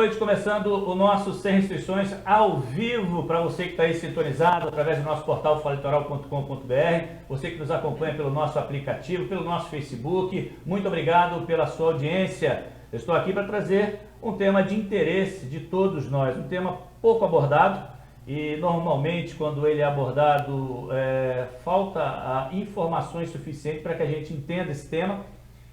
noite, começando o nosso Sem Restrições ao vivo para você que está aí sintonizado através do nosso portal falitoral.com.br, você que nos acompanha pelo nosso aplicativo, pelo nosso Facebook, muito obrigado pela sua audiência. Eu estou aqui para trazer um tema de interesse de todos nós, um tema pouco abordado e normalmente quando ele é abordado falta informações suficientes para que a gente entenda esse tema,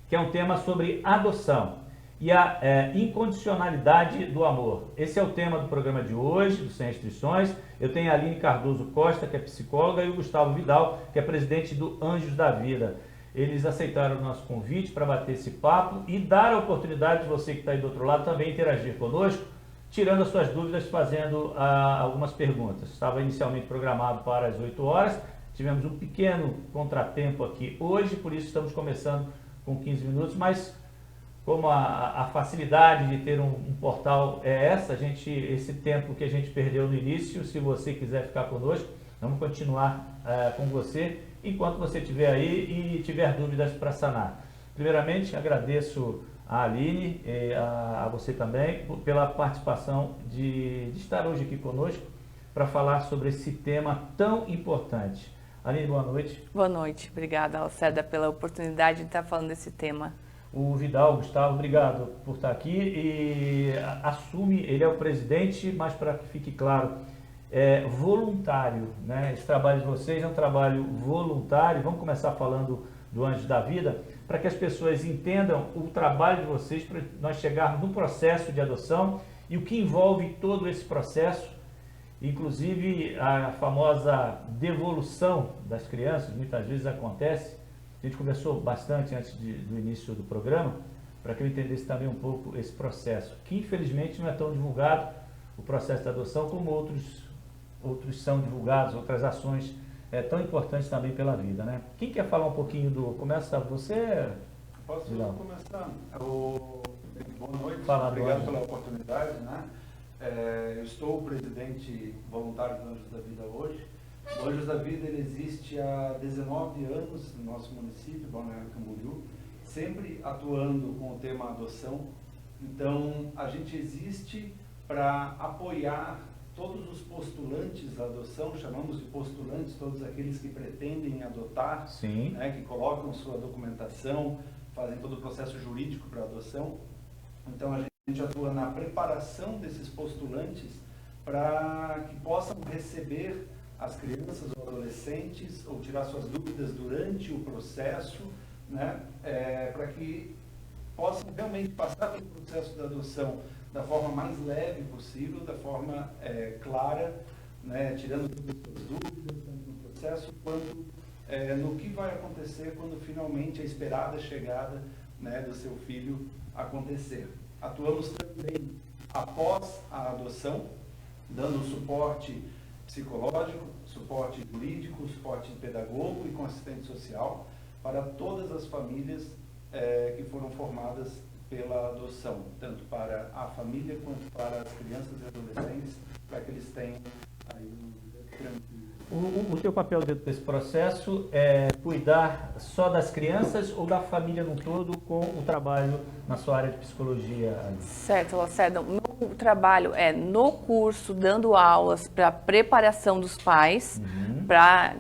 que é um tema sobre adoção e a incondicionalidade do amor. Esse é o tema do programa de hoje, do Sem Restrições. Eu tenho a Aline Cardoso Costa, que é psicóloga, e o Gustavo Vidal, que é presidente do Anjos da Vida. Eles aceitaram o nosso convite para bater esse papo e dar a oportunidade de você que está aí do outro lado também interagir conosco, tirando as suas dúvidas, fazendo algumas perguntas. Estava inicialmente programado para as 8 horas, tivemos um pequeno contratempo aqui hoje, por isso estamos começando com 15 minutos, mas como a facilidade de ter um portal é essa, esse tempo que a gente perdeu no início, se você quiser ficar conosco, vamos continuar com você, enquanto você estiver aí e tiver dúvidas para sanar. Primeiramente, agradeço a Aline e a você também pela participação de estar hoje aqui conosco para falar sobre esse tema tão importante. Aline, boa noite. Boa noite, obrigada, Lacerda, pela oportunidade de estar falando desse tema. O Vidal, Gustavo, obrigado por estar aqui e ele é o presidente, mas para que fique claro, é voluntário, né? Esse trabalho de vocês é um trabalho voluntário. Vamos começar falando do Anjos da Vida, para que as pessoas entendam o trabalho de vocês, para nós chegarmos no processo de adoção e o que envolve todo esse processo, inclusive a famosa devolução das crianças, muitas vezes acontece. A gente conversou bastante antes do início do programa, para que eu entendesse também um pouco esse processo, que infelizmente não é tão divulgado, o processo da adoção, como outros são divulgados, outras ações tão importantes também pela vida, né? Quem quer falar um pouquinho começa você? Posso começar? Boa noite, obrigado pela oportunidade, né? Eu estou o presidente voluntário do Anjos da Vida hoje. O Anjos da Vida ele existe há 19 anos no nosso município, Balneário Camboriú, sempre atuando com o tema adoção. Então, a gente existe para apoiar todos os postulantes da adoção, chamamos de postulantes todos aqueles que pretendem adotar, né, que colocam sua documentação, fazem todo o processo jurídico para adoção. Então, a gente atua na preparação desses postulantes para que possam receber as crianças ou adolescentes, ou tirar suas dúvidas durante o processo, né, para que possam realmente passar pelo processo da adoção da forma mais leve possível, da forma clara, né, tirando todas as dúvidas tanto no processo, quanto no que vai acontecer quando finalmente a esperada chegada, né, do seu filho acontecer. Atuamos também após a adoção, dando suporte psicológico, suporte jurídico, suporte pedagogo e com assistente social para todas as famílias que foram formadas pela adoção, tanto para a família quanto para as crianças e adolescentes, para que eles tenham aí tranquilo. O seu papel dentro desse processo é cuidar só das crianças ou da família no todo com o trabalho na sua área de psicologia? Certo, Lacerda. O trabalho é no curso, dando aulas para preparação dos pais, para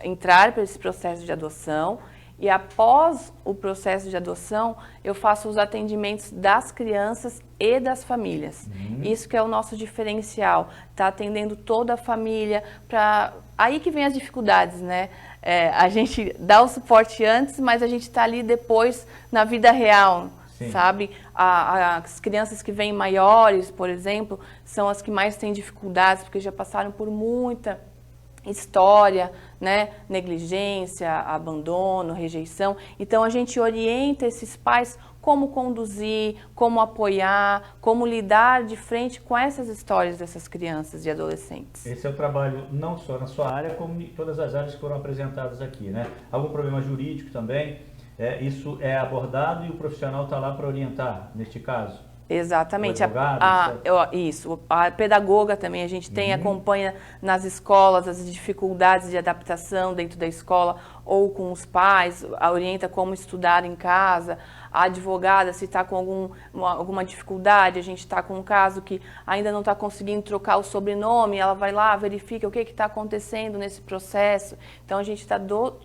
entrar para esse processo de adoção. E após o processo de adoção, eu faço os atendimentos das crianças e das famílias. Isso que é o nosso diferencial, tá atendendo toda a família. Aí que vem as dificuldades, né? A gente dá o suporte antes, mas a gente está ali depois na vida real. Sim. Sabe? As crianças que vêm maiores, por exemplo, são as que mais têm dificuldades, porque já passaram por muita história, né? Negligência, abandono, rejeição. Então, a gente orienta esses pais como conduzir, como apoiar, como lidar de frente com essas histórias dessas crianças e adolescentes. Esse é o trabalho não só na sua área, como em todas as áreas que foram apresentadas aqui, né? Algum problema jurídico também? Isso é abordado e o profissional está lá para orientar, neste caso? Exatamente. Isso. A pedagoga também, a gente tem, acompanha nas escolas as dificuldades de adaptação dentro da escola, ou com os pais, orienta como estudar em casa. A advogada, se está com alguma dificuldade, a gente está com um caso que ainda não está conseguindo trocar o sobrenome, ela vai lá, verifica o que está acontecendo nesse processo. Então, a gente está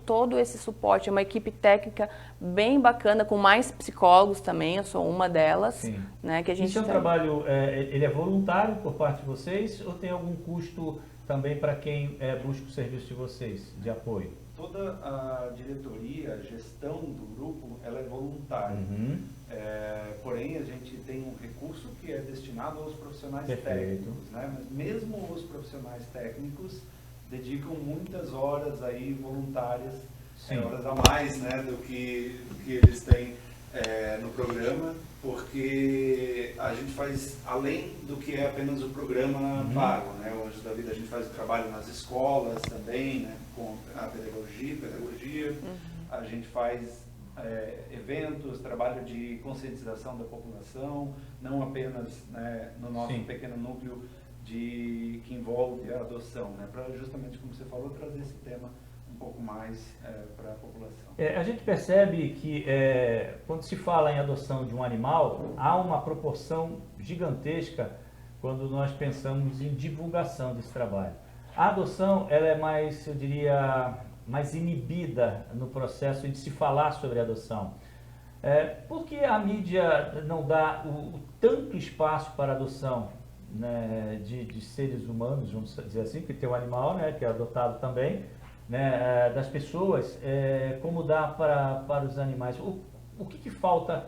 todo esse suporte. É uma equipe técnica bem bacana, com mais psicólogos também, eu sou uma delas. Sim. Né, que a gente e seu trabalho, ele é voluntário por parte de vocês ou tem algum custo também para quem busca o serviço de vocês, de apoio? Toda a diretoria, a gestão do grupo, ela é voluntária. Porém, a gente tem um recurso que é destinado aos profissionais técnicos, né? Mas mesmo os profissionais técnicos dedicam muitas horas aí voluntárias, horas a mais, né, do que eles têm no programa, porque a gente faz além do que é apenas o programa pago, né? O Anjos da Vida, a gente faz o trabalho nas escolas também, né, com a pedagogia. A gente faz eventos, trabalho de conscientização da população, não apenas, né, no nosso pequeno núcleo que envolve a adoção, né, para justamente, como você falou, trazer esse tema um pouco mais para a população. A gente percebe que quando se fala em adoção de um animal, há uma proporção gigantesca quando nós pensamos em divulgação desse trabalho. A adoção, ela é mais, eu diria, mais inibida no processo de se falar sobre a adoção. Por que a mídia não dá o tanto espaço para a adoção, né, de seres humanos, vamos dizer assim, que tem um animal, né, que é adotado também, né, das pessoas, como dá para os animais? O que falta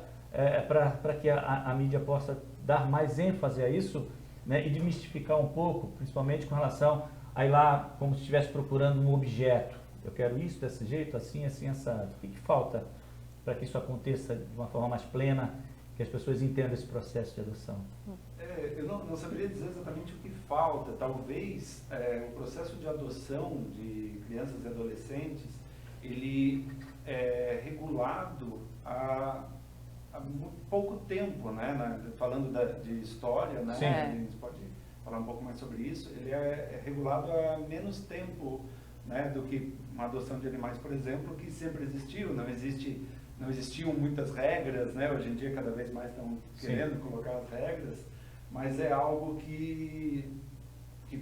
para que a mídia possa dar mais ênfase a isso, né, e desmistificar um pouco, principalmente com relação a ir lá como se estivesse procurando um objeto? Eu quero isso desse jeito, assim, assim, assado. O que falta para que isso aconteça de uma forma mais plena, que as pessoas entendam esse processo de adoção? Eu não saberia dizer exatamente o que falta. Talvez o processo de adoção de crianças e adolescentes, ele é regulado há pouco tempo, né? Falando de história, né? A gente pode falar um pouco mais sobre isso. Ele é regulado há menos tempo, né, do que uma adoção de animais, por exemplo, que sempre existiu. Não existiam muitas regras, né? Hoje em dia cada vez mais estão querendo colocar as regras, mas é algo que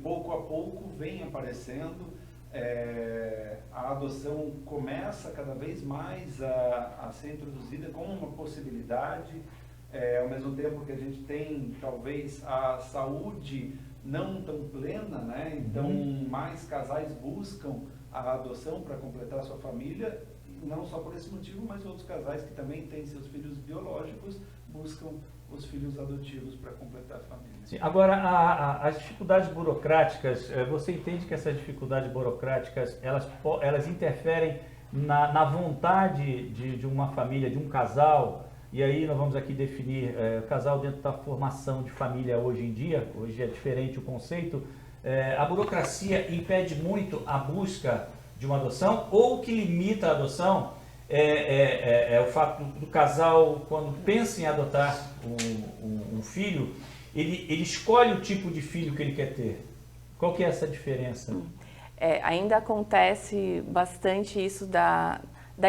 pouco a pouco vem aparecendo. A adoção começa cada vez mais a ser introduzida como uma possibilidade, ao mesmo tempo que a gente tem talvez a saúde não tão plena, né? Então mais casais buscam a adoção para completar a sua família, não só por esse motivo, mas outros casais que também têm seus filhos biológicos buscam os filhos adotivos para completar a família. Sim. Agora, as dificuldades burocráticas, você entende que essas dificuldades burocráticas, elas interferem na vontade de uma família, de um casal? E aí nós vamos aqui definir casal dentro da formação de família hoje em dia. Hoje é diferente o conceito. A burocracia impede muito a busca de uma adoção, ou o que limita a adoção é o fato do casal, quando pensa em adotar um filho, ele escolhe o tipo de filho que ele quer ter. Qual que é essa diferença? Ainda acontece bastante isso da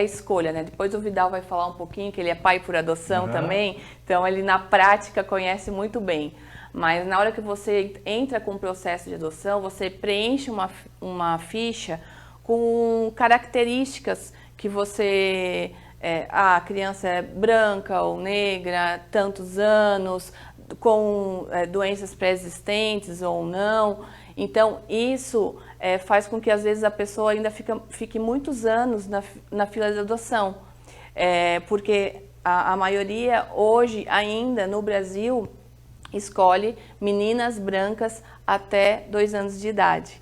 escolha, né? Depois o Vidal vai falar um pouquinho, que ele é pai por adoção também, então ele na prática conhece muito bem. Mas na hora que você entra com o processo de adoção, você preenche uma ficha com características que você... a criança é branca ou negra, tantos anos, com doenças pré-existentes ou não. Então, isso faz com que, às vezes, a pessoa ainda fique muitos anos na fila de adoção. Porque a maioria, hoje, ainda no Brasil, escolhe meninas brancas até 2 anos de idade.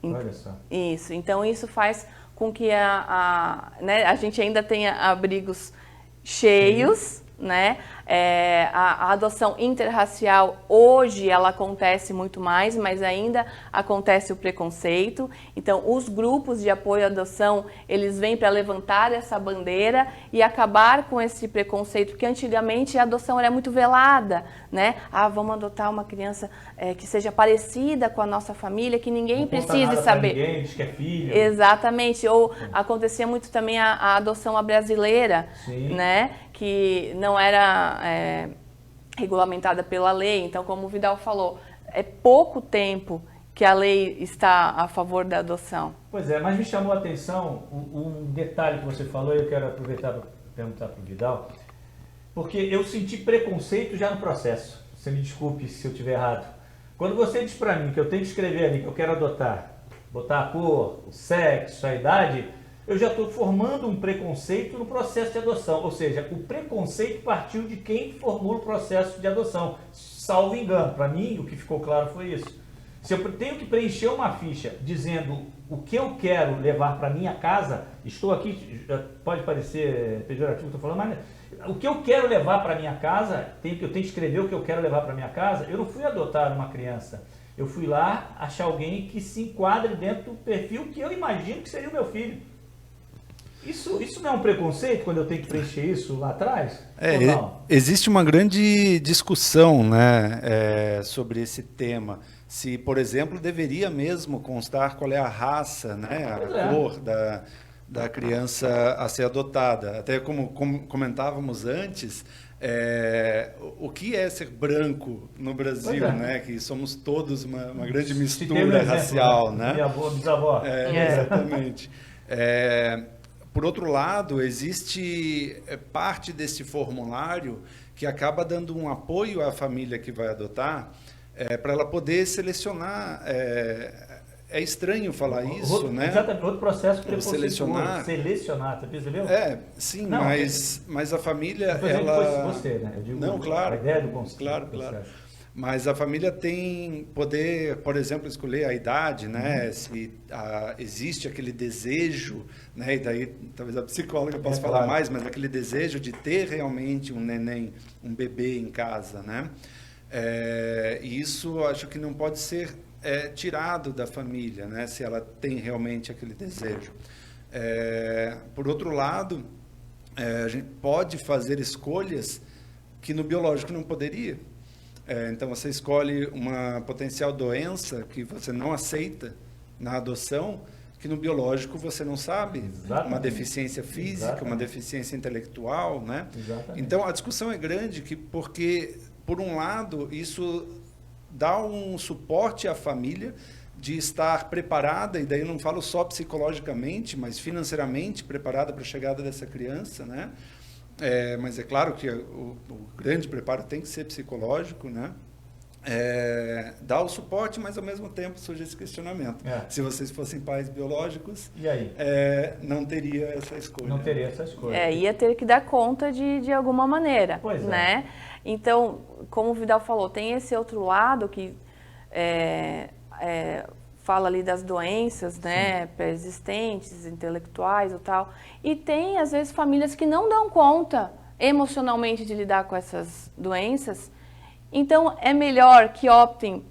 Olha só. Isso. Então, isso faz com que a gente ainda tenha abrigos cheios, né? A adoção interracial hoje ela acontece muito mais, mas ainda acontece o preconceito. Então, os grupos de apoio à adoção, eles vêm para levantar essa bandeira e acabar com esse preconceito, porque antigamente a adoção era muito velada, né? Vamos adotar uma criança que seja parecida com a nossa família, que ninguém precise saber. Ninguém diz que é filho. Exatamente. Ou acontecia muito também a adoção à brasileira, Sim. né? Que não era regulamentada pela lei. Então, como o Vidal falou, é pouco tempo que a lei está a favor da adoção. Pois é, mas me chamou a atenção um detalhe que você falou, e eu quero aproveitar para perguntar para o Vidal, porque eu senti preconceito já no processo. Você me desculpe se eu estiver errado. Quando você diz para mim que eu tenho que escrever ali que eu quero adotar, botar a cor, o sexo, a idade, eu já estou formando um preconceito no processo de adoção. Ou seja, o preconceito partiu de quem formou o processo de adoção. Salvo engano, para mim o que ficou claro foi isso. Se eu tenho que preencher uma ficha dizendo o que eu quero levar para minha casa, estou aqui, pode parecer pejorativo o que eu estou falando, mas o que eu quero levar para minha casa, eu tenho que escrever o que eu quero levar para minha casa. Eu não fui adotar uma criança, eu fui lá achar alguém que se enquadre dentro do perfil que eu imagino que seria o meu filho. Isso não é um preconceito quando eu tenho que preencher isso lá atrás? Existe uma grande discussão, né, sobre esse tema. Se, por exemplo, deveria mesmo constar qual é a raça, né, a cor da criança a ser adotada. Até como comentávamos antes, o que é ser branco no Brasil, né? Que somos todos uma grande mistura racial, né? Minha avó, bisavó. Exatamente. Por outro lado, existe parte desse formulário que acaba dando um apoio à família que vai adotar, para ela poder selecionar. É estranho falar isso, né? Exatamente, outro processo selecionar, você percebeu? Sim, não, mas a família, ela... Você, né? Eu digo, não, claro, a ideia do conceito. Claro. Mas a família tem poder, por exemplo, escolher a idade, né? Se existe aquele desejo, né? E daí talvez a psicóloga possa falar mais, mas aquele desejo de ter realmente um neném, um bebê em casa, né? E isso acho que não pode ser tirado da família, né? Se ela tem realmente aquele desejo. Por outro lado, a gente pode fazer escolhas que no biológico não poderia. Então, você escolhe uma potencial doença que você não aceita na adoção, que no biológico você não sabe. Exatamente. Uma deficiência física, uma deficiência intelectual, né? Exatamente. Então, a discussão é grande porque, por um lado, isso dá um suporte à família de estar preparada, e daí eu não falo só psicologicamente, mas financeiramente preparada para a chegada dessa criança, né? Mas é claro que o grande preparo tem que ser psicológico, né? Dá o suporte, mas ao mesmo tempo surge esse questionamento. Se vocês fossem pais biológicos, e aí? Não teria essa escolha. Não teria essa escolha. Ia ter que dar conta de alguma maneira, pois né? Então, como o Vidal falou, tem esse outro lado que fala ali das doenças, né, pré-existentes, intelectuais e tal. E tem, às vezes, famílias que não dão conta emocionalmente de lidar com essas doenças. Então, é melhor que optem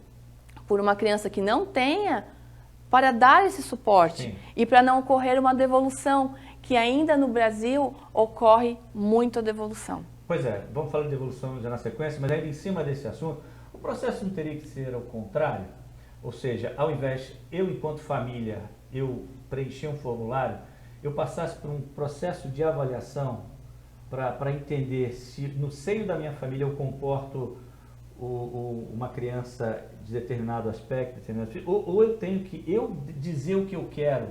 por uma criança que não tenha para dar esse suporte. Sim. E para não ocorrer uma devolução, que ainda no Brasil ocorre muito a devolução. Pois vamos falar de devolução já na sequência, mas ainda em cima desse assunto, o processo não teria que ser ao contrário? Ou seja, ao invés, eu enquanto família, eu preencher um formulário, eu passasse por um processo de avaliação para entender se no seio da minha família eu comporto uma criança de determinado aspecto, ou eu tenho que dizer o que eu quero.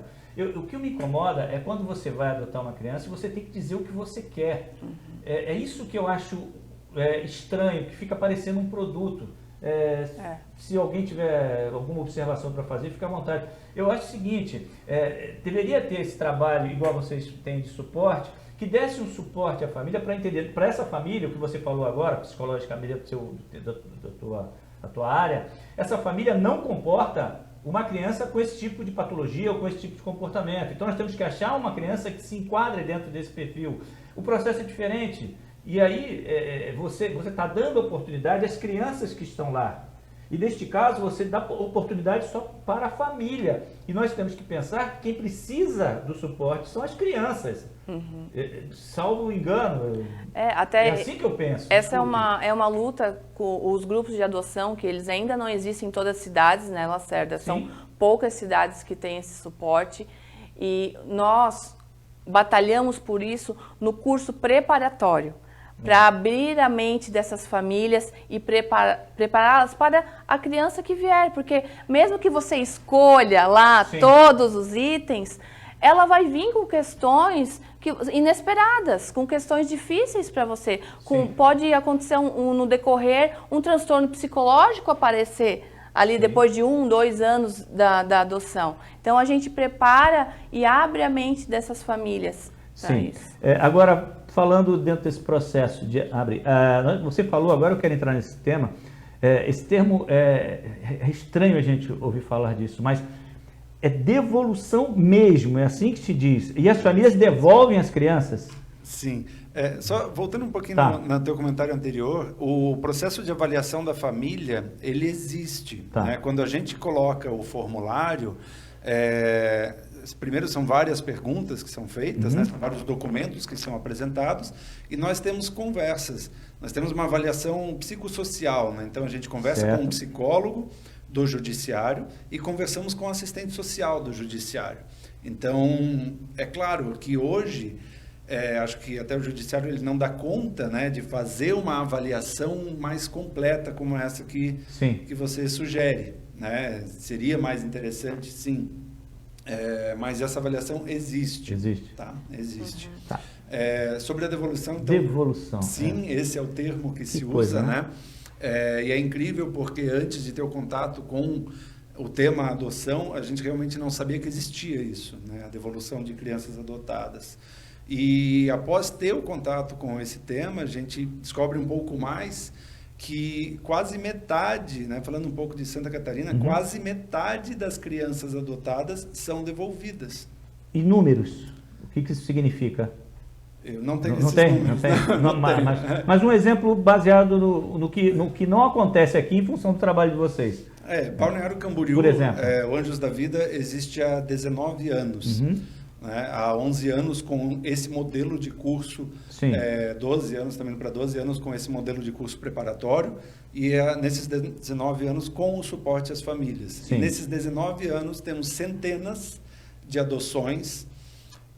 O que me incomoda é quando você vai adotar uma criança e você tem que dizer o que você quer. É isso que eu acho estranho, que fica parecendo um produto. Se alguém tiver alguma observação para fazer, fica à vontade. Eu acho o seguinte, deveria ter esse trabalho, igual vocês têm de suporte, que desse um suporte à família para entender, para essa família, o que você falou agora, psicologicamente, da tua área, essa família não comporta uma criança com esse tipo de patologia ou com esse tipo de comportamento. Então nós temos que achar uma criança que se enquadre dentro desse perfil. O processo é diferente. E aí você está dando oportunidade às crianças que estão lá. E neste caso você dá oportunidade só para a família. E nós temos que pensar que quem precisa do suporte são as crianças. Salvo engano. É assim que eu penso. Essa é uma luta com os grupos de adoção, que eles ainda não existem em todas as cidades, né, Lacerda? São poucas cidades que têm esse suporte. E nós batalhamos por isso no curso preparatório, para abrir a mente dessas famílias e prepará-las para a criança que vier. Porque mesmo que você escolha lá todos os itens, ela vai vir com questões inesperadas, com questões difíceis para você. Pode acontecer no decorrer um transtorno psicológico aparecer ali depois de 1, 2 anos da adoção. Então a gente prepara e abre a mente dessas famílias. Sim. Agora, falando dentro desse processo de abrir, você falou, agora eu quero entrar nesse tema, esse termo é estranho a gente ouvir falar disso, mas é devolução mesmo, é assim que se diz. E as famílias devolvem as crianças? Sim. Só voltando um pouquinho no teu comentário anterior, o processo de avaliação da família, ele existe. Né? Quando a gente coloca o formulário, primeiro são várias perguntas que são feitas, né? São vários documentos que são apresentados e nós temos conversas. Nós temos uma avaliação psicossocial, né? Então a gente conversa com um psicólogo do judiciário e conversamos com o assistente social do judiciário. Então, é claro que hoje, acho que até o judiciário ele não dá conta, né, de fazer uma avaliação mais completa como essa que você sugere, né? Seria mais interessante, sim. Mas essa avaliação existe. Tá? Existe. Tá. Sobre a devolução, então, devolução. Sim, esse é o termo que se usa, né? E é incrível porque antes de ter o contato com o tema adoção, a gente realmente não sabia que existia isso, né? A devolução de crianças adotadas. E após ter o contato com esse tema, a gente descobre um pouco mais que quase metade, né, falando um pouco de Santa Catarina, quase metade das crianças adotadas são devolvidas. E números? O que isso significa? Eu não tenho esses números. Mas um exemplo baseado no que não acontece aqui em função do trabalho de vocês. Balneário Camboriú, por exemplo. O Anjos da Vida existe há 19 anos. Né? Há 11 anos com esse modelo de curso, 12 anos, também para 12 anos com esse modelo de curso preparatório e nesses 19 anos com o suporte às famílias. E nesses 19 anos temos centenas de adoções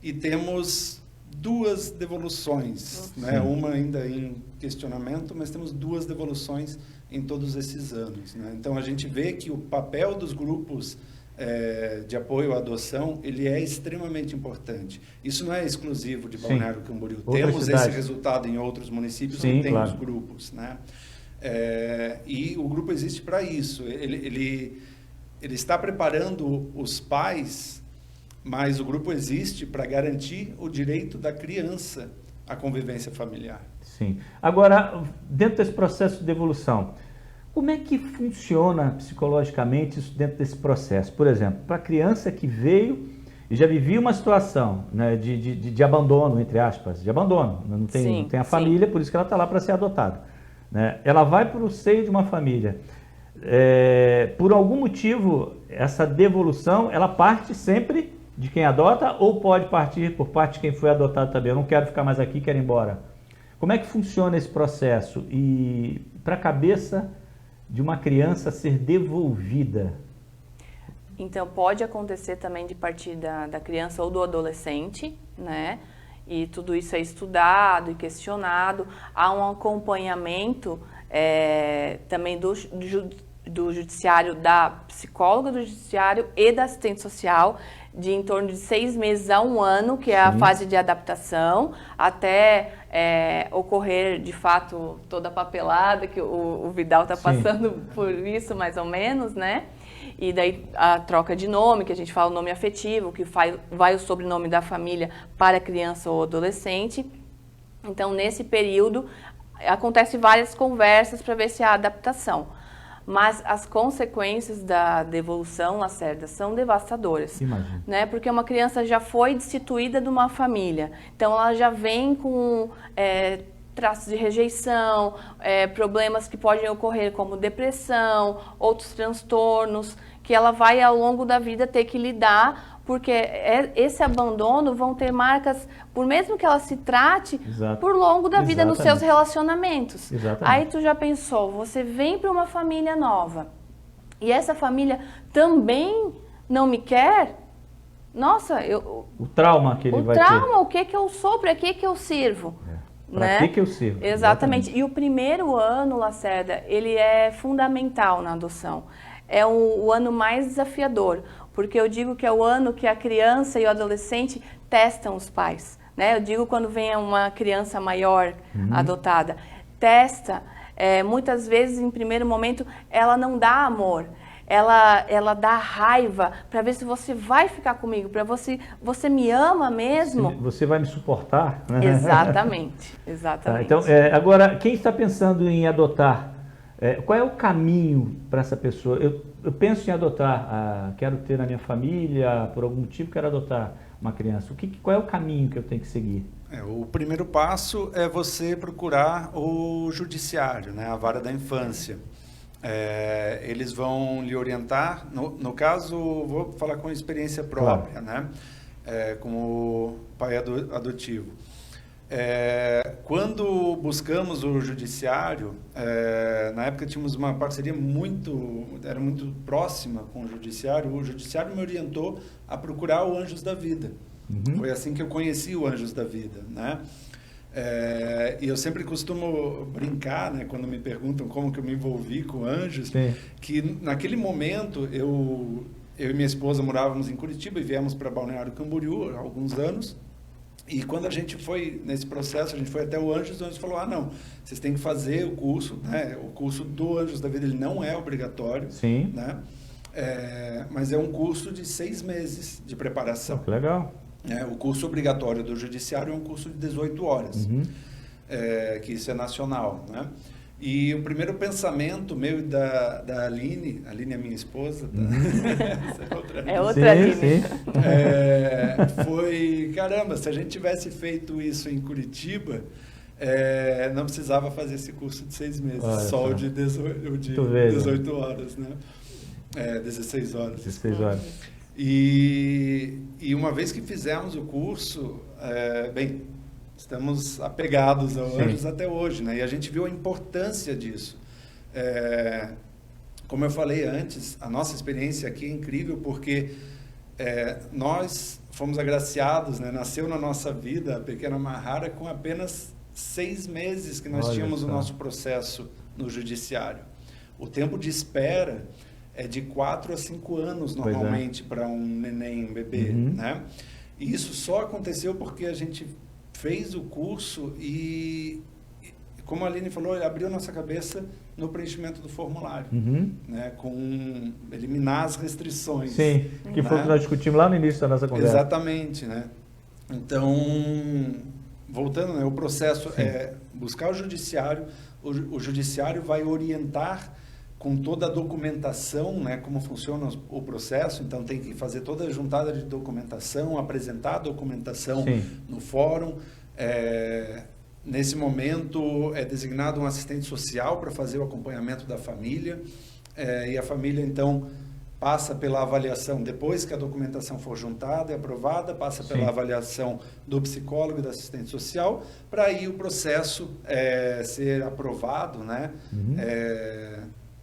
e temos 2 devoluções, né? Uma ainda em questionamento, mas temos 2 devoluções em todos esses anos. Né? Então a gente vê que o papel dos grupos de apoio à adoção, ele é extremamente importante. Isso não é exclusivo de Balneário Camboriú. Temos esse resultado em outros municípios que tem os grupos. Né? E o grupo existe para isso. Ele está preparando os pais, mas o grupo existe para garantir o direito da criança à convivência familiar. Sim. Agora, dentro desse processo de devolução, como é que funciona psicologicamente isso dentro desse processo? Por exemplo, para a criança que veio e já vivia uma situação, né, de abandono, entre aspas, de abandono, não tem a família, por isso que ela está lá para ser adotada. Né? Ela vai para o seio de uma família. Por algum motivo, essa devolução, ela parte sempre de quem adota ou pode partir por parte de quem foi adotado também? Eu não quero ficar mais aqui, quero ir embora. Como é que funciona esse processo? E para a cabeça de uma criança ser devolvida? Então, pode acontecer também de partir da criança ou do adolescente, né? E tudo isso é estudado e questionado. Há um acompanhamento também do judiciário, da psicóloga do judiciário e da assistente social, de em torno de 6 meses a 1 ano, que é a fase de adaptação, até ocorrer, de fato, toda a papelada, que o Vidal está passando por isso, mais ou menos, né? E daí a troca de nome, que a gente fala o nome afetivo, que vai o sobrenome da família para a criança ou adolescente. Então, nesse período, acontecem várias conversas para ver se há adaptação. Mas as consequências da devolução, Lacerda, são devastadoras. Imagina. Né? Porque uma criança já foi destituída de uma família. Então, ela já vem com traços de rejeição, problemas que podem ocorrer como depressão, outros transtornos, que ela vai ao longo da vida ter que lidar, porque esse abandono vão ter marcas, por mesmo que ela se trate, por longo da vida nos seus relacionamentos. Aí tu já pensou, você vem para uma família nova e essa família também não me quer? Nossa, o trauma que ele vai ter. O trauma, o que eu sou, para que eu sirvo? Para que eu sirvo? Exatamente. E o primeiro ano, Lacerda, ele é fundamental na adoção. É o ano mais desafiador, porque eu digo que é o ano que a criança e o adolescente testam os pais, né? Eu digo quando vem uma criança maior adotada, testa, muitas vezes em primeiro momento ela não dá amor, ela dá raiva para ver se você vai ficar comigo, para você me ama mesmo? Você vai me suportar? Exatamente, exatamente. Tá, então, agora, quem está pensando em adotar, qual é o caminho para essa pessoa? Eu penso em adotar, quero ter na minha família, por algum motivo quero adotar uma criança. Qual é o caminho que eu tenho que seguir? O primeiro passo é você procurar o judiciário, né, a vara da infância. Eles vão lhe orientar, no caso, vou falar com experiência própria, né, como pai adotivo. Quando buscamos o judiciário, na época tínhamos uma parceria muito próxima com o judiciário me orientou a procurar o Anjos da Vida. Foi assim que eu conheci o Anjos da Vida, né? E eu sempre costumo brincar, né, quando me perguntam como que eu me envolvi com anjos, que naquele momento eu e minha esposa morávamos em Curitiba e viemos para Balneário Camboriú há alguns anos. E quando a gente foi nesse processo, a gente foi até o Anjos, o Anjos falou, não, vocês têm que fazer o curso, né? O curso do Anjos da Vida, ele não é obrigatório, né? Mas é um curso de 6 meses de preparação. Que legal. O curso obrigatório do Judiciário é um curso de 18 horas, que isso é nacional, né? E o primeiro pensamento meu e da Aline é minha esposa, tá? outra Aline. Foi, caramba, se a gente tivesse feito isso em Curitiba, não precisava fazer esse curso de 6 meses, só o de 18 horas, né? 16 horas. 16 horas. E uma vez que fizemos o curso, estamos apegados ao Anjos até hoje, né? E a gente viu a importância disso. Como eu falei antes, a nossa experiência aqui é incrível porque nós fomos agraciados, né? Nasceu na nossa vida a pequena Mahara com apenas 6 meses que nós tínhamos o nosso processo no judiciário. O tempo de espera é de 4 a 5 anos normalmente para um neném, um bebê, né? E isso só aconteceu porque a gente fez o curso e como a Aline falou, ele abriu nossa cabeça no preenchimento do formulário, né? Com eliminar as restrições. Sim, que foi o que nós discutimos lá no início da nossa conversa. Exatamente, né? Então, voltando, né? O processo é buscar o judiciário vai orientar com toda a documentação, né, como funciona o processo, então tem que fazer toda a juntada de documentação, apresentar a documentação no fórum. Nesse momento é designado um assistente social para fazer o acompanhamento da família, e a família então passa pela avaliação, depois que a documentação for juntada e aprovada, passa pela avaliação do psicólogo e do assistente social, para aí o processo ser aprovado, né?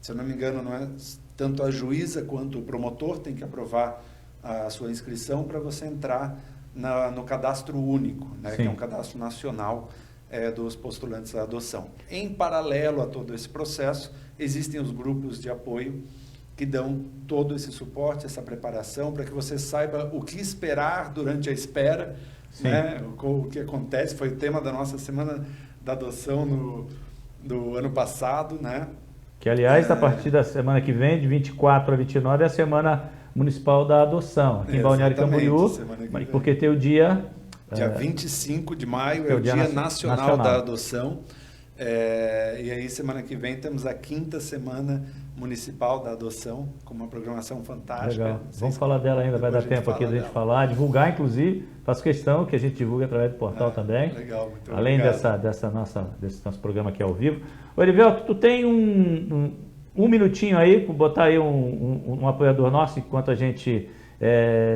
Se eu não me engano, não é tanto a juíza quanto o promotor tem que aprovar a sua inscrição para você entrar no cadastro único, né, que é um cadastro nacional dos postulantes à adoção. Em paralelo a todo esse processo, existem os grupos de apoio que dão todo esse suporte, essa preparação, para que você saiba o que esperar durante a espera, né, o que acontece. Foi o tema da nossa Semana da Adoção do ano passado, né? Que, aliás, a partir da semana que vem, de 24 a 29, é a Semana Municipal da Adoção, aqui em Balneário Camboriú, porque tem o dia... Dia 25 de maio é o Dia Nacional da Adoção. E aí, semana que vem, temos a 5ª Semana Municipal da Adoção, com uma programação fantástica. Legal. Vamos falar dela ainda, vai dar tempo aqui da gente falar, divulgar, inclusive, faço questão que a gente divulgue através do portal também. Legal, muito além desse nosso programa aqui ao vivo. Ô, Erivelto, tu tem um minutinho aí, botar aí um apoiador nosso, enquanto a gente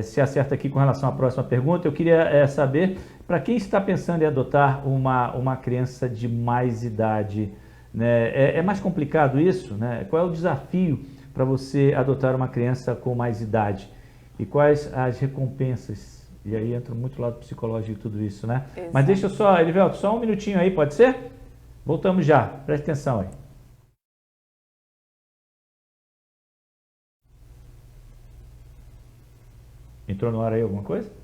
se acerta aqui com relação à próxima pergunta. Eu queria saber, para quem está pensando em adotar uma criança de mais idade, né, é mais complicado isso, né? Qual é o desafio para você adotar uma criança com mais idade? E quais as recompensas? E aí entra muito o lado psicológico de tudo isso, né? Exato. Mas deixa só, Erivelto, só um minutinho aí, pode ser? Voltamos já, preste atenção aí. Entrou no ar aí alguma coisa?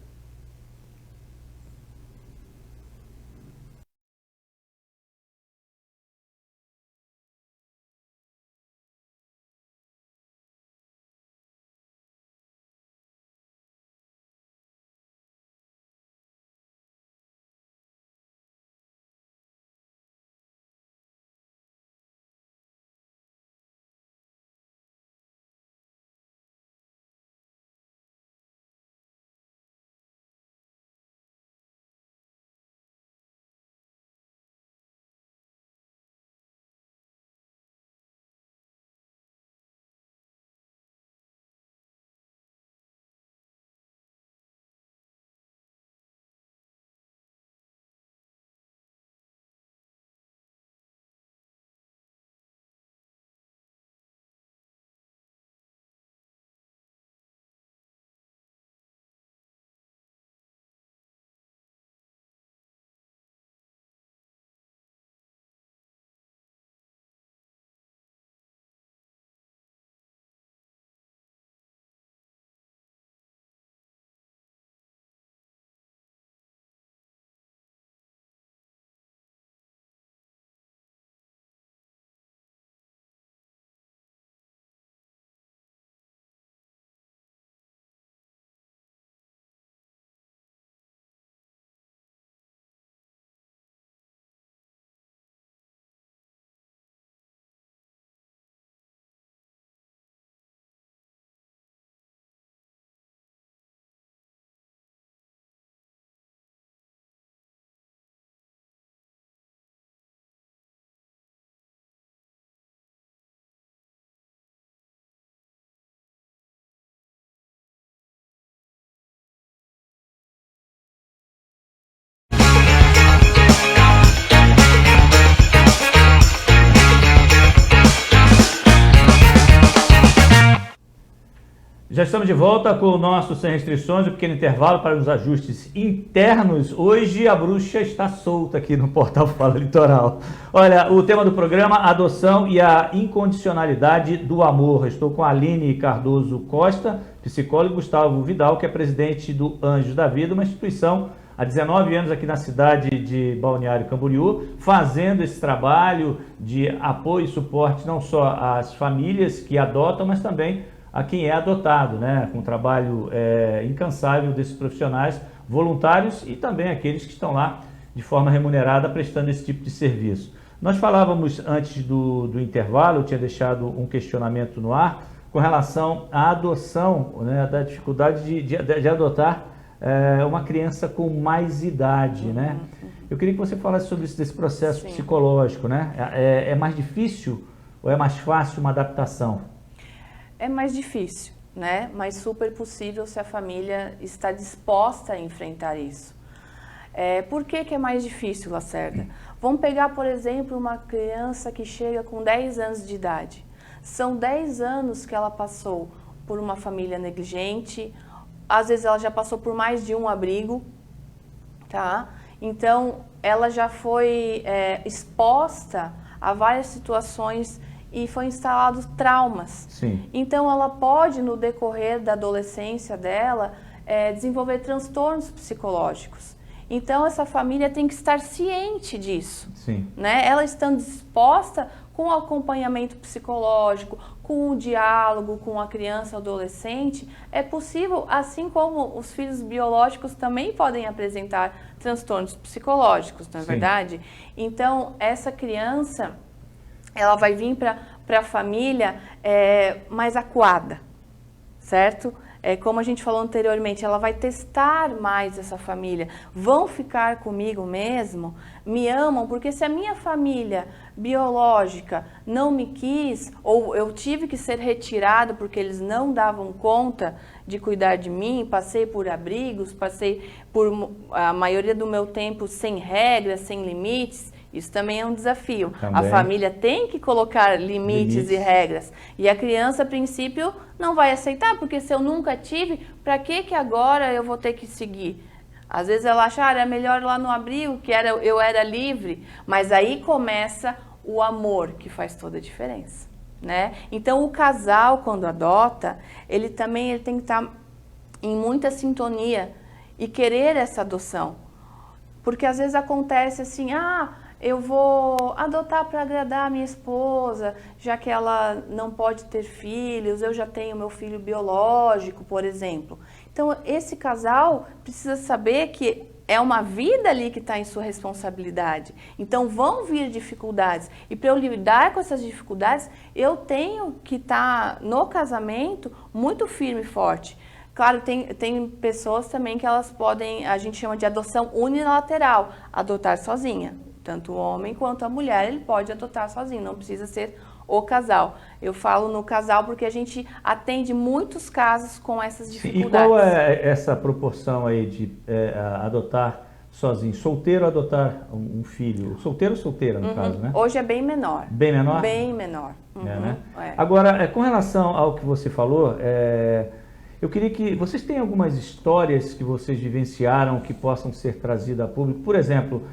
Já estamos de volta com o nosso Sem Restrições, um pequeno intervalo para os ajustes internos. Hoje a bruxa está solta aqui no portal Fala Litoral. Olha, o tema do programa, adoção e a incondicionalidade do amor. Estou com a Aline Cardoso Costa, psicóloga, e Gustavo Vidal, que é presidente do Anjos da Vida, uma instituição há 19 anos aqui na cidade de Balneário Camboriú, fazendo esse trabalho de apoio e suporte não só às famílias que adotam, mas também a quem é adotado, né? Com um trabalho incansável desses profissionais voluntários e também aqueles que estão lá de forma remunerada prestando esse tipo de serviço. Nós falávamos antes do intervalo, eu tinha deixado um questionamento no ar com relação à adoção, né? Da dificuldade de adotar uma criança com mais idade, né? Eu queria que você falasse sobre isso, desse processo psicológico, né? É mais difícil ou é mais fácil uma adaptação? É mais difícil, né? Mas super possível se a família está disposta a enfrentar isso. Por que é mais difícil, Lacerda? Vamos pegar, por exemplo, uma criança que chega com 10 anos de idade. São 10 anos que ela passou por uma família negligente, às vezes ela já passou por mais de um abrigo, tá? Então, ela já foi exposta a várias situações e foi instalado traumas. Sim. Então, ela pode, no decorrer da adolescência dela, desenvolver transtornos psicológicos. Então, essa família tem que estar ciente disso. Sim. Né? Ela estando disposta com o acompanhamento psicológico, com o diálogo com a criança ou adolescente, é possível, assim como os filhos biológicos também podem apresentar transtornos psicológicos, não é verdade? Então, essa criança, ela vai vir para a família mais acuada, certo? Como a gente falou anteriormente, ela vai testar mais essa família. Vão ficar comigo mesmo? Me amam? Porque se a minha família biológica não me quis, ou eu tive que ser retirado porque eles não davam conta de cuidar de mim, passei por abrigos, passei por a maioria do meu tempo sem regras, sem limites, isso também é um desafio. Também. A família tem que colocar limites e regras. E a criança, a princípio, não vai aceitar, porque se eu nunca tive, para que agora eu vou ter que seguir? Às vezes ela acha, era melhor lá no abrigo, que eu era livre. Mas aí começa o amor, que faz toda a diferença, né? Então, o casal, quando adota, ele tem que estar em muita sintonia e querer essa adoção. Porque às vezes acontece assim, eu vou adotar para agradar a minha esposa, já que ela não pode ter filhos, eu já tenho meu filho biológico, por exemplo. Então, esse casal precisa saber que é uma vida ali que está em sua responsabilidade. Então, vão vir dificuldades. E para eu lidar com essas dificuldades, eu tenho que estar no casamento muito firme e forte. Claro, tem pessoas também que elas podem, a gente chama de adoção unilateral, adotar sozinha. Tanto o homem quanto a mulher, ele pode adotar sozinho, não precisa ser o casal. Eu falo no casal porque a gente atende muitos casos com essas dificuldades. E qual é essa proporção aí de adotar sozinho? Solteiro adotar um filho? Solteiro ou solteira, no caso, né? Hoje é bem menor. Bem menor? Bem menor. Né? Agora, com relação ao que você falou, eu queria que vocês tenham algumas histórias que vocês vivenciaram que possam ser trazidas a público. Por exemplo,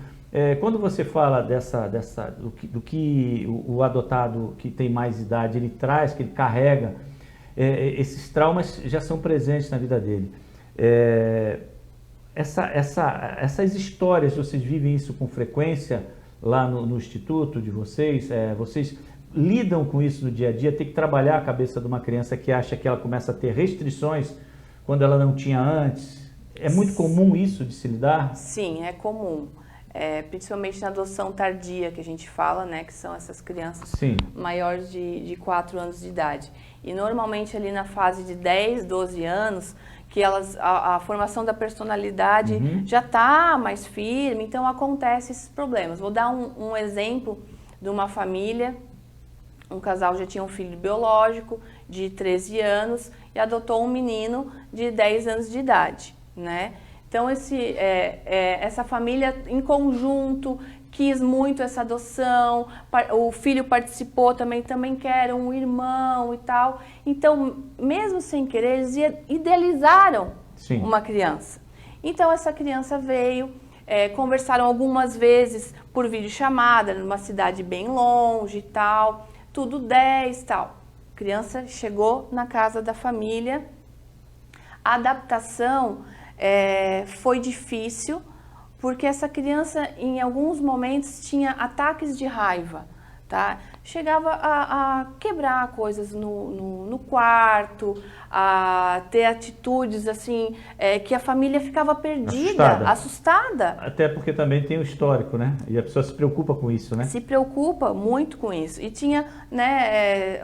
quando você fala do que o adotado que tem mais idade, ele traz, que ele carrega, esses traumas já são presentes na vida dele. Essas histórias, vocês vivem isso com frequência lá no instituto de vocês? Vocês lidam com isso no dia a dia? Tem que trabalhar a cabeça de uma criança que acha que ela começa a ter restrições quando ela não tinha antes? É muito comum isso de se lidar? Sim, é comum. Principalmente na adoção tardia, que a gente fala, né, que são essas crianças maiores de 4 anos de idade. E normalmente ali na fase de 10, 12 anos, que a formação da personalidade já está mais firme, então acontecem esses problemas. Vou dar um exemplo de uma família, um casal já tinha um filho biológico de 13 anos e adotou um menino de 10 anos de idade, né? Então, essa família em conjunto quis muito essa adoção, o filho participou também quer um irmão e tal. Então, mesmo sem querer, eles idealizaram uma criança. Então, essa criança veio, conversaram algumas vezes por videochamada, numa cidade bem longe e tal, tudo 10 e tal. A criança chegou na casa da família, a adaptação foi difícil, porque essa criança, em alguns momentos, tinha ataques de raiva, tá? Chegava a quebrar coisas no quarto, a ter atitudes assim, que a família ficava perdida, assustada. Até porque também tem o histórico, né? E a pessoa se preocupa com isso, né? Se preocupa muito com isso. E tinha, né,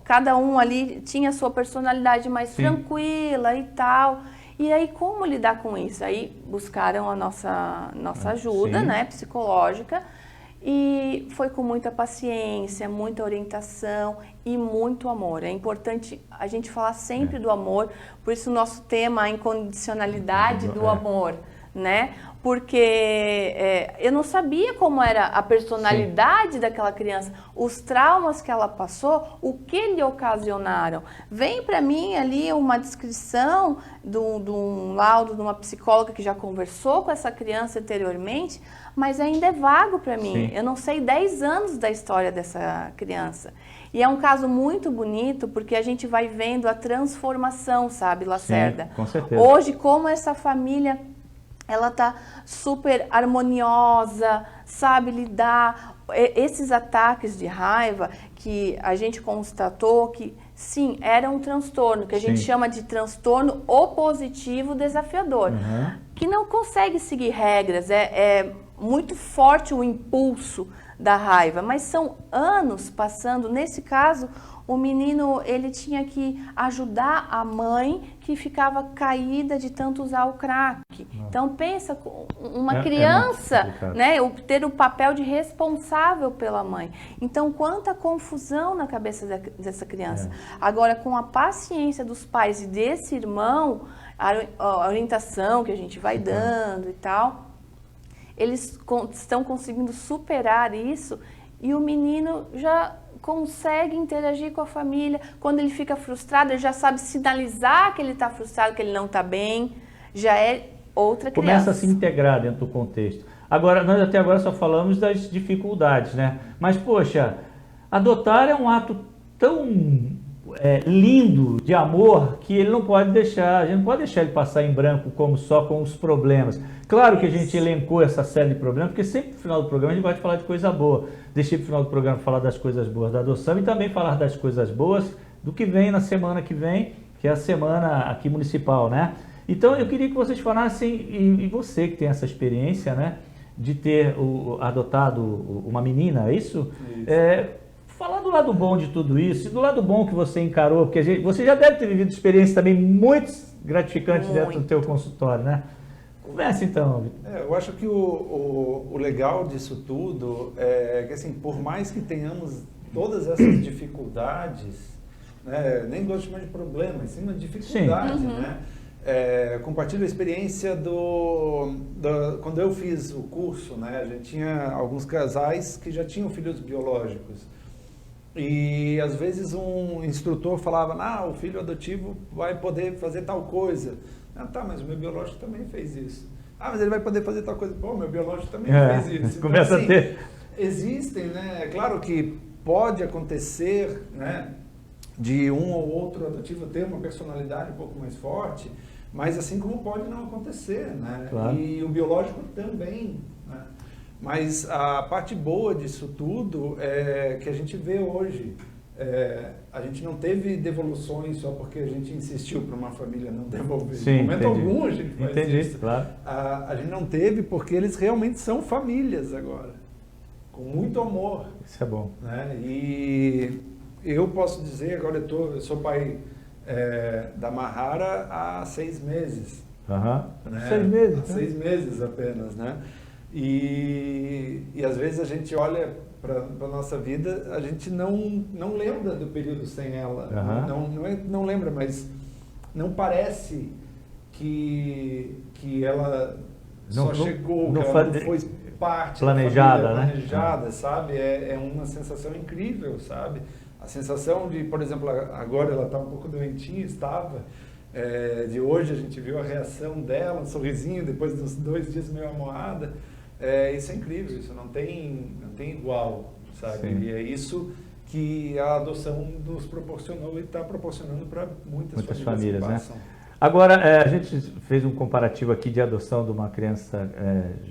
cada um ali tinha a sua personalidade mais tranquila e tal. E aí, como lidar com isso? Aí buscaram a nossa ajuda, né, psicológica, e foi com muita paciência, muita orientação e muito amor. É importante a gente falar sempre do amor, por isso o nosso tema, a incondicionalidade do amor, né? Porque eu não sabia como era a personalidade daquela criança, os traumas que ela passou, o que lhe ocasionaram. Vem para mim ali uma descrição de um laudo de uma psicóloga que já conversou com essa criança anteriormente, mas ainda é vago para mim. Eu não sei 10 anos da história dessa criança. E é um caso muito bonito, porque a gente vai vendo a transformação, sabe, Lacerda? Sim, com certeza. Hoje, como essa família ela tá super harmoniosa, sabe lidar. Esses ataques de raiva que a gente constatou que, sim, era um transtorno, que a gente chama de transtorno opositivo desafiador, que não consegue seguir regras, é muito forte o impulso da raiva, mas são anos passando. Nesse caso, o menino, ele tinha que ajudar a mãe que ficava caída de tanto usar o crack. Então pensa, uma criança, né, ter o papel de responsável pela mãe. Então quanta confusão na cabeça dessa criança. Agora, com a paciência dos pais e desse irmão, a orientação que a gente vai dando e tal, eles estão conseguindo superar isso, e o menino já consegue interagir com a família. Quando ele fica frustrado, ele já sabe sinalizar que ele está frustrado, que ele não está bem, já é outra criança. Começa a se integrar dentro do contexto. Agora, nós até agora só falamos das dificuldades, né? Mas, poxa, adotar é um ato tão lindo de amor que ele não pode deixar, a gente não pode deixar ele passar em branco como só com os problemas. Claro que a gente elencou essa série de problemas, porque sempre no final do programa a gente vai falar de coisa boa. Deixei para o final do programa falar das coisas boas da adoção e também falar das coisas boas do que vem na semana que vem, que é a semana aqui municipal, né? Então eu queria que vocês falassem, e você que tem essa experiência, né, de ter adotado uma menina, é isso? Falar do lado bom de tudo isso, e do lado bom que você encarou, porque você já deve ter vivido experiências também muito gratificantes dentro do teu consultório, né? Conversa então. Eu acho que o legal disso tudo é que, assim, por mais que tenhamos todas essas dificuldades, né, nem gosto de chamar de problema, sim uma dificuldade, né? Compartilho a experiência quando eu fiz o curso, né? A gente tinha alguns casais que já tinham filhos biológicos. E às vezes um instrutor falava, o filho adotivo vai poder fazer tal coisa. Tá, mas o meu biológico também fez isso. Mas ele vai poder fazer tal coisa. Pô, meu biológico também fez isso. Então, começa a ter. Existem, né? É claro que pode acontecer, né, de um ou outro adotivo ter uma personalidade um pouco mais forte, mas assim como pode não acontecer, né? Claro. E o biológico também, né? Mas a parte boa disso tudo é que a gente vê hoje. A gente não teve devoluções só porque a gente insistiu para uma família não devolver. Sim, em momento algum a gente faz isso. Claro. A gente não teve porque eles realmente são famílias agora, com muito amor. Isso é bom. Né? E eu posso dizer, agora eu sou pai da Mahara há 6 meses. Né? 6 meses? Há 6 meses apenas, né? E às vezes a gente olha para a nossa vida, a gente não lembra do período sem ela. Não lembra, mas não parece que ela só chegou, que ela não foi parte planejada, da família, né? Planejada, sabe? É uma sensação incrível, sabe? A sensação de, por exemplo, agora ela está um pouco doentinha, estava. De hoje a gente viu a reação dela, um sorrisinho, depois dos 2 dias meio amoada. Isso é incrível, isso não tem igual, sabe? Sim. E é isso que a adoção nos proporcionou e está proporcionando para muitas famílias que passam. Né? Agora, a gente fez um comparativo aqui de adoção de uma criança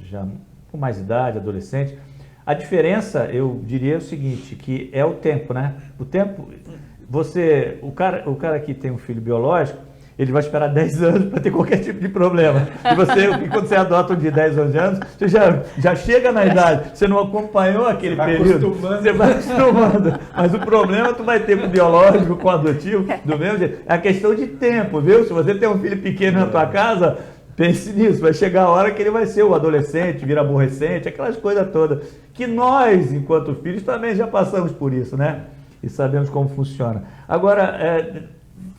já com mais idade, adolescente. A diferença, eu diria o seguinte, que é o tempo, né? O tempo, o cara que tem um filho biológico, ele vai esperar 10 anos para ter qualquer tipo de problema. E quando você adota um de 10, 11 anos, você já chega na idade, você não acompanhou aquele período, você vai acostumando. Mas o problema tu vai ter com o biológico, com o adotivo, do mesmo jeito. É a questão de tempo, viu? Se você tem um filho pequeno na tua casa, pense nisso, vai chegar a hora que ele vai ser o adolescente, vira aborrecente, aquelas coisas todas. Que nós, enquanto filhos, também já passamos por isso, né? E sabemos como funciona. Agora,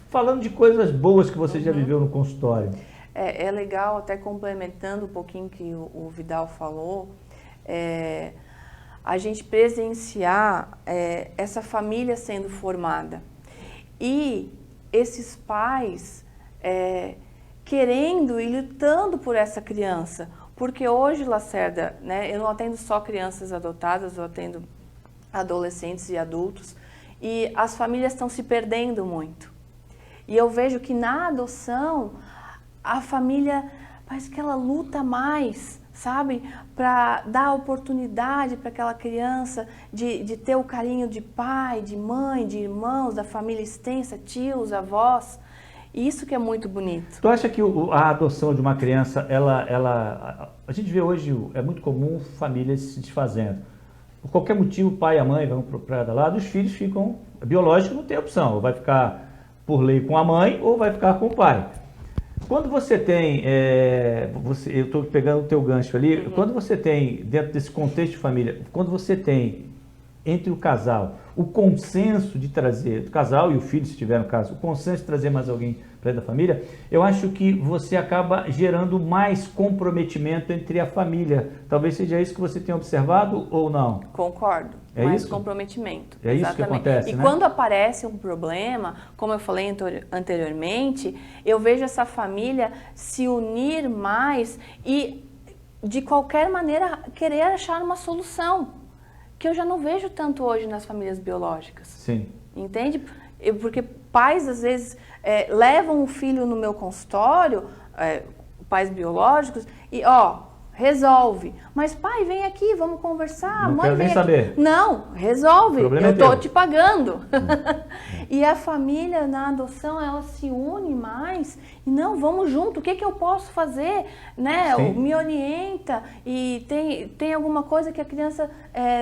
falando de coisas boas que você já viveu no consultório. É legal, até complementando um pouquinho que o Vidal falou, a gente presenciar essa família sendo formada. E esses pais querendo e lutando por essa criança. Porque hoje, Lacerda, né, eu não atendo só crianças adotadas, eu atendo adolescentes e adultos. E as famílias estão se perdendo muito. E eu vejo que na adoção, a família parece que ela luta mais, sabe? Para dar oportunidade para aquela criança de ter o carinho de pai, de mãe, de irmãos, da família extensa, tios, avós. Isso que é muito bonito. Tu acha que a adoção de uma criança, a gente vê hoje, é muito comum famílias se desfazendo. Por qualquer motivo, o pai e a mãe vão para lá, os filhos ficam, biológico não tem opção, ou vai ficar por lei com a mãe ou vai ficar com o pai. Quando você tem, eu estou pegando o teu gancho ali, quando você tem, dentro desse contexto de família, quando você tem entre o casal o consenso de trazer, o casal e o filho, se tiver no caso, o consenso de trazer mais alguém para dentro da família, eu acho que você acaba gerando mais comprometimento entre a família. Talvez seja isso que você tenha observado ou não? Concordo. É mais isso? comprometimento. É exatamente. Isso que acontece, e né? quando aparece um problema, como eu falei anteriormente, eu vejo essa família se unir mais e, de qualquer maneira, querer achar uma solução, que eu já não vejo tanto hoje nas famílias biológicas. Sim. Entende? Porque pais, às vezes, levam o filho no meu consultório, pais biológicos, e, resolve. Mas, pai, vem aqui, vamos conversar. Não Mãe, quero nem vem aqui. saber. Não, resolve. O problema Eu é estou teu. te pagando. E a família na adoção, ela se une mais. E não, vamos junto. O que eu posso fazer? Né? Sim. Me orienta. E tem alguma coisa que a criança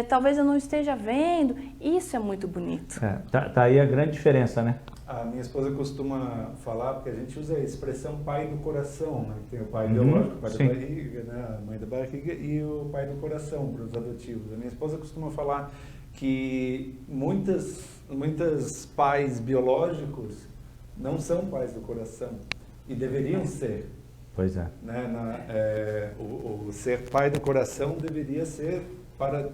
talvez eu não esteja vendo. Isso é muito bonito. Tá aí a grande diferença, né? A minha esposa costuma falar, porque a gente usa a expressão pai do coração, né? Tem o pai biológico, o pai da barriga, né? A mãe da barriga e o pai do coração para os adotivos. A minha esposa costuma falar que muitos pais biológicos não são pais do coração e deveriam ser. Pois é. Né? O ser pai do coração deveria ser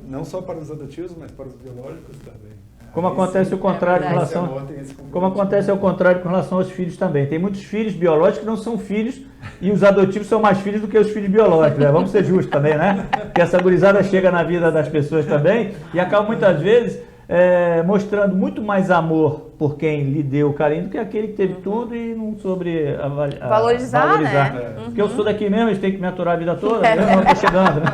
não só para os adotivos, mas para os biológicos também. Como acontece o contrário com relação, como acontece ao contrário com relação aos filhos também. Tem muitos filhos biológicos que não são filhos e os adotivos são mais filhos do que os filhos biológicos, né? Vamos ser justos também, né? Porque essa gurizada chega na vida das pessoas também e acaba muitas vezes mostrando muito mais amor por quem lhe deu o carinho do que aquele que teve tudo e não soube valorizar. Né? Porque eu sou daqui mesmo, eles têm que me aturar a vida toda, eu não estou chegando. Né?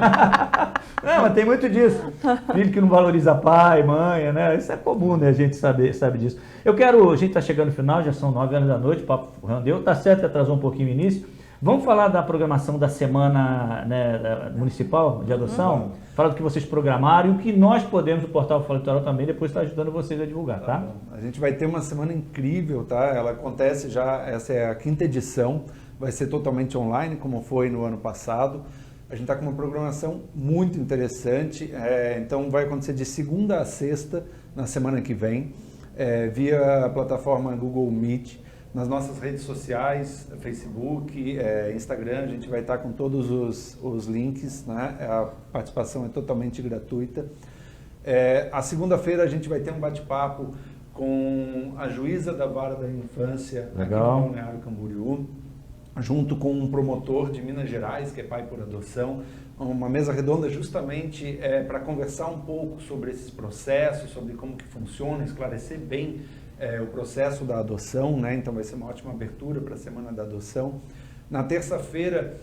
Não, mas tem muito disso. Filho que não valoriza pai, mãe, né? Isso é comum, né? A gente sabe disso. A gente está chegando no final, já são 9 horas da noite, o papo rendeu, tá certo que atrasou um pouquinho o início. Vamos falar da programação da semana, né, municipal de adoção? Falar do que vocês programaram e o que nós podemos, o Portal Fala Litoral também, depois está ajudando vocês a divulgar, tá? A gente vai ter uma semana incrível, tá? Ela acontece já, essa é a 5ª edição, vai ser totalmente online, como foi no ano passado. A gente está com uma programação muito interessante, então vai acontecer de segunda a sexta, na semana que vem, via a plataforma Google Meet. Nas nossas redes sociais, Facebook, Instagram, a gente vai estar com todos os links, né? A participação é totalmente gratuita. A segunda-feira a gente vai ter um bate-papo com a juíza da Vara da Infância aqui no Balneário Camboriú, junto com um promotor de Minas Gerais, que é pai por adoção, uma mesa redonda justamente para conversar um pouco sobre esses processos, sobre como que funciona, esclarecer bem o processo da adoção, né? Então vai ser uma ótima abertura para a Semana da Adoção. Na terça-feira,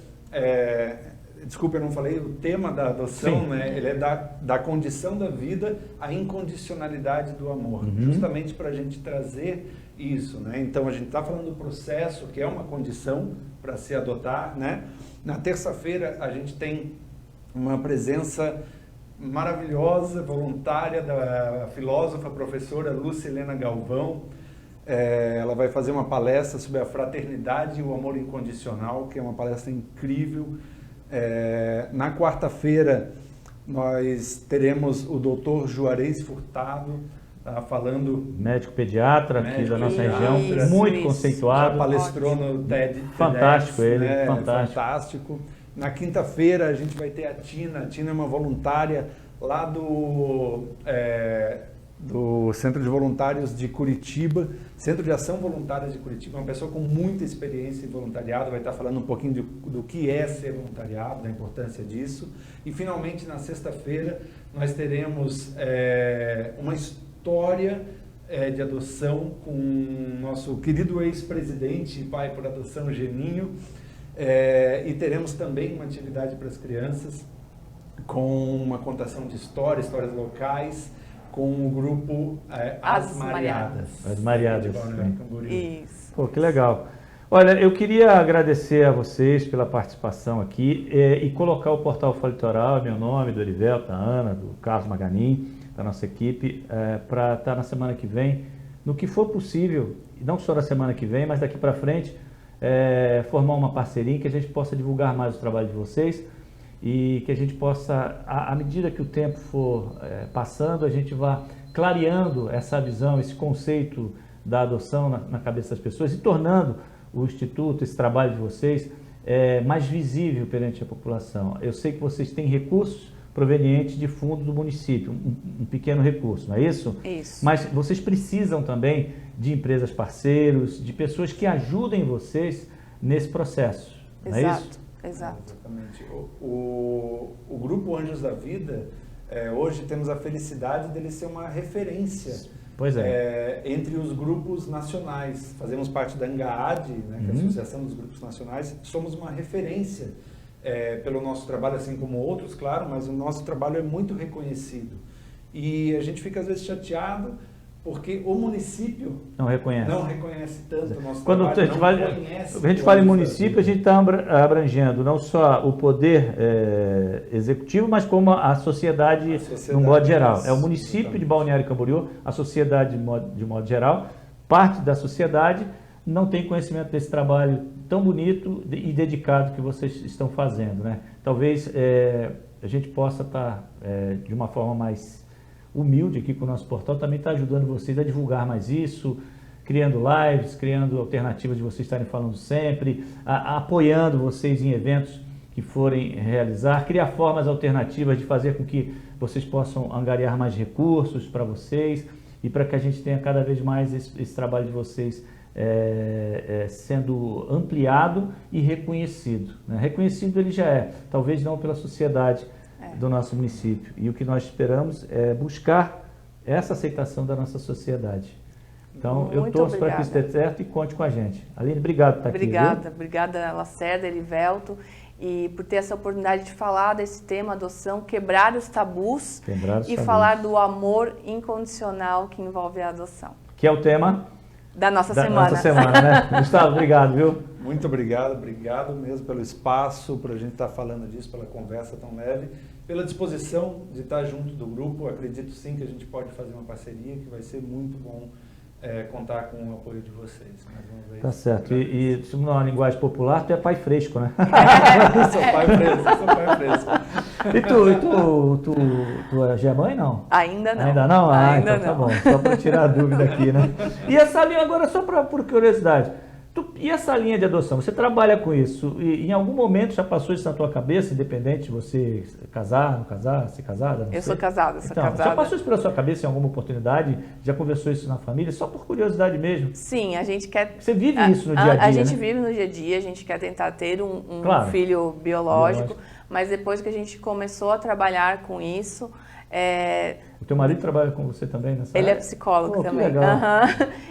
desculpa, eu não falei, o tema da adoção, né? Ele é da condição da vida à incondicionalidade do amor, justamente para a gente trazer isso, né? Então a gente está falando do processo, que é uma condição para se adotar, né? Na terça-feira a gente tem uma presença maravilhosa, voluntária da filósofa, professora Lucilena Galvão. Ela vai fazer uma palestra sobre a fraternidade e o amor incondicional, que é uma palestra incrível. Na quarta-feira nós teremos o Dr. Juarez Furtado, falando... Médico pediatra aqui da nossa região, muito conceituado. Já palestrou no TED. Fantástico TEDx, ele, né? fantástico. Na quinta-feira a gente vai ter a Tina. A Tina é uma voluntária lá do Centro de Voluntários de Curitiba, Centro de Ação Voluntária de Curitiba, uma pessoa com muita experiência em voluntariado, vai estar falando um pouquinho do que é ser voluntariado, da importância disso. E finalmente na sexta-feira nós teremos uma história de adoção com o nosso querido ex-presidente e pai por adoção, Geninho. E teremos também uma atividade para as crianças com uma contação de histórias locais, com o grupo As Mariadas. As Mariadas. Isso. Pô, que legal. Olha, eu queria agradecer a vocês pela participação aqui e colocar o Portal Fala Litoral, meu nome, do Erivelto, da Ana, do Carlos Maganin, da nossa equipe, para estar na semana que vem, no que for possível, não só na semana que vem, mas daqui para frente, formar uma parceria que a gente possa divulgar mais o trabalho de vocês e que a gente possa, à medida que o tempo for passando, a gente vá clareando essa visão, esse conceito da adoção na cabeça das pessoas e tornando o Instituto, esse trabalho de vocês, mais visível perante a população. Eu sei que vocês têm recursos provenientes de fundo do município, um pequeno recurso, não é isso? Isso. Mas vocês precisam também de empresas parceiros, de pessoas que ajudem vocês nesse processo, não é isso? Exato. Exatamente. O Grupo Anjos da Vida, hoje temos a felicidade dele ser uma referência. Pois entre os grupos nacionais. Fazemos parte da ANGAAD, né, que é a Associação dos Grupos Nacionais. Somos uma referência pelo nosso trabalho, assim como outros, claro, mas o nosso trabalho é muito reconhecido. E a gente fica às vezes chateado porque o município não reconhece tanto o nosso Quando trabalho. A gente fala em município, a gente está abrangendo não só o poder executivo, mas como a sociedade no modo geral. É o município de Balneário Camboriú, a sociedade de modo geral, parte da sociedade não tem conhecimento desse trabalho tão bonito e dedicado que vocês estão fazendo, né? Talvez a gente possa estar de uma forma mais humilde aqui com o nosso portal, também está ajudando vocês a divulgar mais isso, criando lives, criando alternativas de vocês estarem falando sempre, apoiando vocês em eventos que forem realizar, criar formas alternativas de fazer com que vocês possam angariar mais recursos para vocês e para que a gente tenha cada vez mais esse trabalho de vocês sendo ampliado e reconhecido, né? Reconhecido ele já talvez não pela sociedade do nosso município. E o que nós esperamos é buscar essa aceitação da nossa sociedade. Então, eu torço para que isso dê certo e conte com a gente. Aline, obrigado por estar aqui. Obrigada, Lacerda, Erivelto, e por ter essa oportunidade de falar desse tema adoção, quebrar os tabus e falar do amor incondicional que envolve a adoção. Que é o tema da nossa semana. Né? Gustavo, obrigado, viu? Muito obrigado mesmo pelo espaço, por a gente estar falando disso, pela conversa tão leve, pela disposição de estar junto do grupo. Acredito sim que a gente pode fazer uma parceria, que vai ser muito bom contar com o apoio de vocês. Mais uma vez. Tá certo. E numa linguagem popular, tu é pai fresco, né? Sou pai fresco. E tu já é mãe, não? Ainda não. Ainda não? Ainda então não. Tá bom. Só para tirar a dúvida aqui, né? E essa linha, agora só por curiosidade, e essa linha de adoção, você trabalha com isso, e em algum momento já passou isso na tua cabeça, independente de você casar, não casar, ser casada? Eu sou casada, Já passou isso pela sua cabeça em alguma oportunidade? Já conversou isso na família? Só por curiosidade mesmo? Sim, a gente quer... Você vive isso no dia a dia, A gente né? vive no dia a dia, a gente quer tentar ter um Claro. filho biológico, mas depois que a gente começou a trabalhar com isso... O teu marido trabalha com você também nessa Ele área? é psicólogo também. Legal.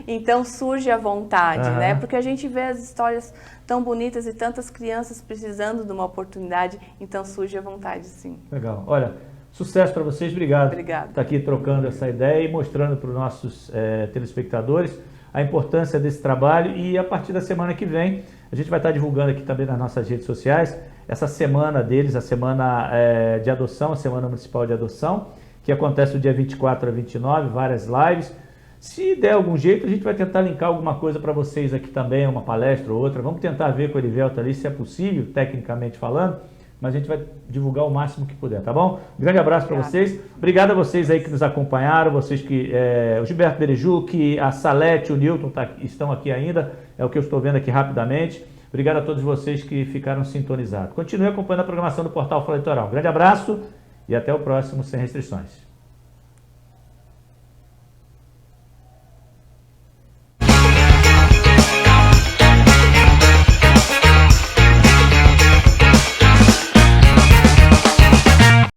Então surge a vontade, né? Porque a gente vê as histórias tão bonitas e tantas crianças precisando de uma oportunidade, então surge a vontade, sim. Legal. Olha, sucesso para vocês. Obrigado. Obrigada. Por estar aqui trocando essa ideia e mostrando para os nossos telespectadores a importância desse trabalho. E a partir da semana que vem, a gente vai estar divulgando aqui também nas nossas redes sociais essa semana deles, a semana de adoção, a Semana Municipal de Adoção, que acontece do dia 24 a 29, várias lives. Se der algum jeito, a gente vai tentar linkar alguma coisa para vocês aqui também, uma palestra ou outra. Vamos tentar ver com o Erivelto ali se é possível, tecnicamente falando, mas a gente vai divulgar o máximo que puder, tá bom? Um grande abraço para vocês. Obrigado a vocês aí que nos acompanharam, vocês que... o Gilberto Berejuc, a Salete, o Newton estão aqui ainda, é o que eu estou vendo aqui rapidamente. Obrigado a todos vocês que ficaram sintonizados. Continue acompanhando a programação do Portal Fala Litoral. Um grande abraço e até o próximo Sem Restrições.